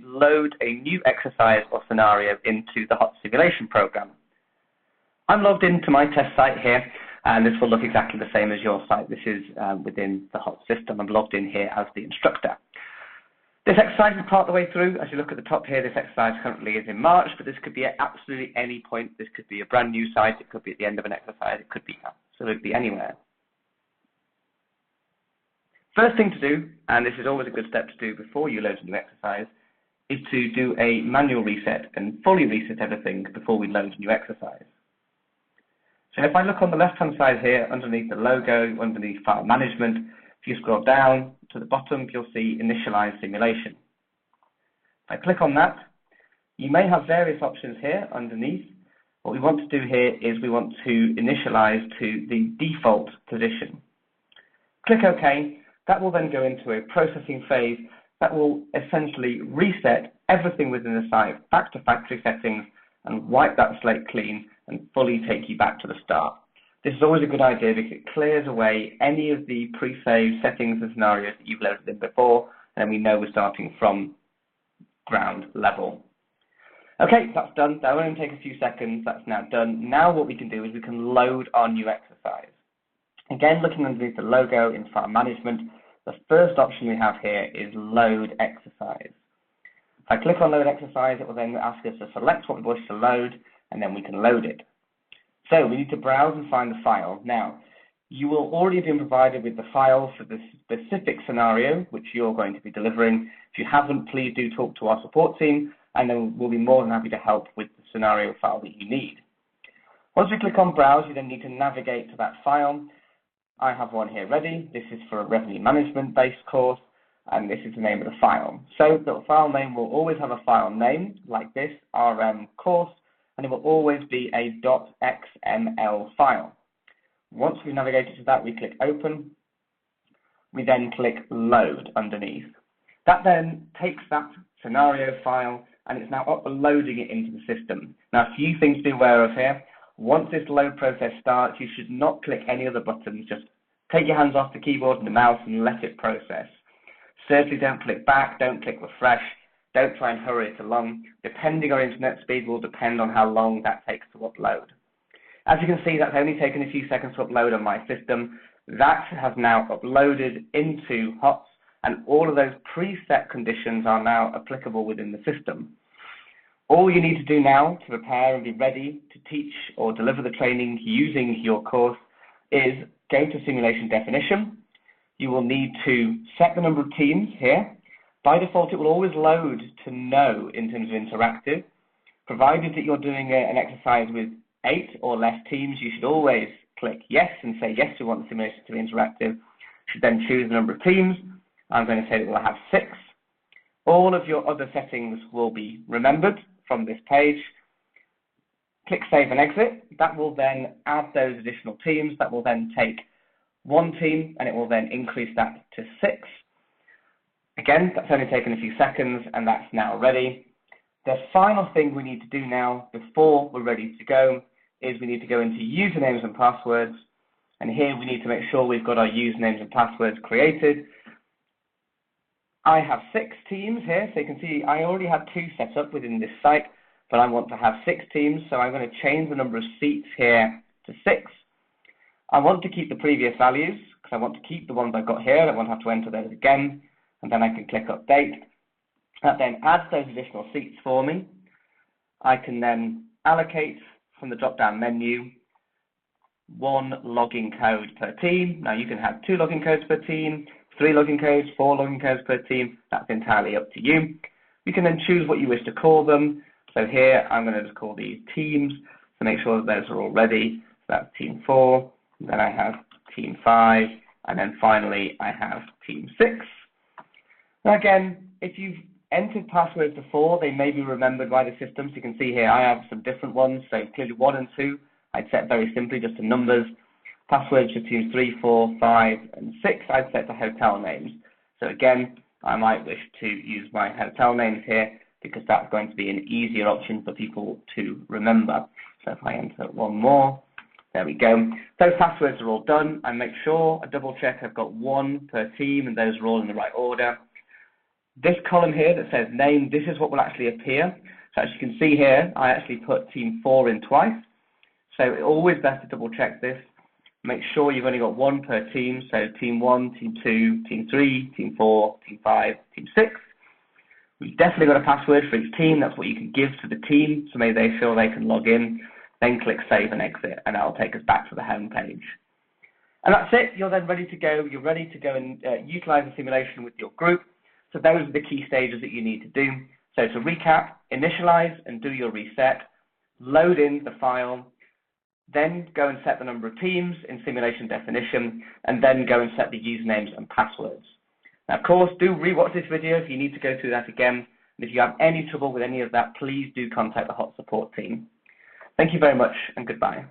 load a new exercise or scenario into the HOTS simulation program. I'm logged into my test site here, and this will look exactly the same as your site. This is within the HOTS system. I'm logged in here as the instructor. This exercise is part of the way through. As you look at the top here, this exercise currently is in March, but this could be at absolutely any point. This could be a brand new site. It could be at the end of an exercise. It could be absolutely anywhere. First thing to do, and this is always a good step to do before you load a new exercise, is to do a manual reset and fully reset everything before we load a new exercise. So if I look on the left-hand side here, underneath the logo, underneath file management, if you scroll down to the bottom, you'll see initialize simulation. If I click on that, you may have various options here underneath. What we want to do here is we want to initialize to the default position. Click OK. That will then go into a processing phase that will essentially reset everything within the site back to factory settings and wipe that slate clean and fully take you back to the start. This is always a good idea because it clears away any of the pre-saved settings and scenarios that you've loaded in before, and then we know we're starting from ground level. Okay, that's done. That will only take a few seconds. That's now done. Now what we can do is we can load our new exercise. Again, looking underneath the logo in file management, the first option we have here is load exercise. If I click on load exercise, it will then ask us to select what we wish to load, and then we can load it. So we need to browse and find the file. Now, you will already have been provided with the file for the specific scenario which you're going to be delivering. If you haven't, please do talk to our support team, and then we'll be more than happy to help with the scenario file that you need. Once we click on browse, you then need to navigate to that file. I have one here ready. This is for a revenue management based course, and this is the name of the file. So the file name will always have a file name like this, RM course, and it will always be a .xml file. Once we've navigated to that, we click open. We then click load underneath. That then takes that scenario file and it's now uploading it into the system. Now, a few things to be aware of here. Once this load process starts, you should not click any other buttons. Just take your hands off the keyboard and the mouse and let it process. Certainly don't click back, don't click refresh, don't try and hurry it along. Depending on internet speed will depend on how long that takes to upload. As you can see, that's only taken a few seconds to upload on my system. That has now uploaded into HOTS, and all of those preset conditions are now applicable within the system. All you need to do now to prepare and be ready to teach or deliver the training using your course is go to simulation definition. You will need to set the number of teams here. By default, it will always load to no in terms of interactive. Provided that you're doing an exercise with 8 or less teams, you should always click yes and say yes, we want the simulation to be interactive. You should then choose the number of teams. I'm going to say that we'll have 6. All of your other settings will be remembered from this page. Click save and exit. That will then add those additional teams. That will then take 1 team and it will then increase that to 6. Again, that's only taken a few seconds and that's now ready. The final thing we need to do now before we're ready to go is we need to go into usernames and passwords, and here we need to make sure we've got our usernames and passwords created. I have 6 teams here, so you can see I already have 2 set up within this site, but I want to have 6 teams, so I'm going to change the number of seats here to 6. I want to keep the previous values because I want to keep the ones I've got here. I don't want to have to enter those again, and then I can click update. That then adds those additional seats for me. I can then allocate from the drop-down menu 1 login code per team. Now you can have 2 login codes per team, 3 login codes, 4 login codes per team. That's entirely up to you. You can then choose what you wish to call them. So here I'm going to just call these teams to make sure that those are all ready. So that's team 4, then I have team 5, and then finally I have team 6. Now again, if you've entered passwords before, they may be remembered by the system. So you can see here I have some different ones. So clearly 1 and 2, I'd set very simply just to numbers. Passwords for teams 3, 4, 5, and 6, I'd set to hotel names. So again, I might wish to use my hotel names here because that's going to be an easier option for people to remember. So if I enter 1 more, there we go. Those passwords are all done. I make sure I double check I've got 1 per team and those are all in the right order. This column here that says name, this is what will actually appear. So as you can see here, I actually put team 4 in twice. So always best to double check this. Make sure you've only got one per team. So team 1, team 2, team 3, team 4, team 5, team 6. We've definitely got a password for each team. That's what you can give to the team. So maybe they feel they can log in. Then click save and exit, and that'll take us back to the home page. And that's it. You're then ready to go. You're ready to go and utilize the simulation with your group. So those are the key stages that you need to do. So to recap, initialize and do your reset, load in the file, then go and set the number of teams in simulation definition, and then go and set the usernames and passwords. Now, of course, do rewatch this video if you need to go through that again. And if you have any trouble with any of that, please do contact the HOTS support team. Thank you very much, and goodbye.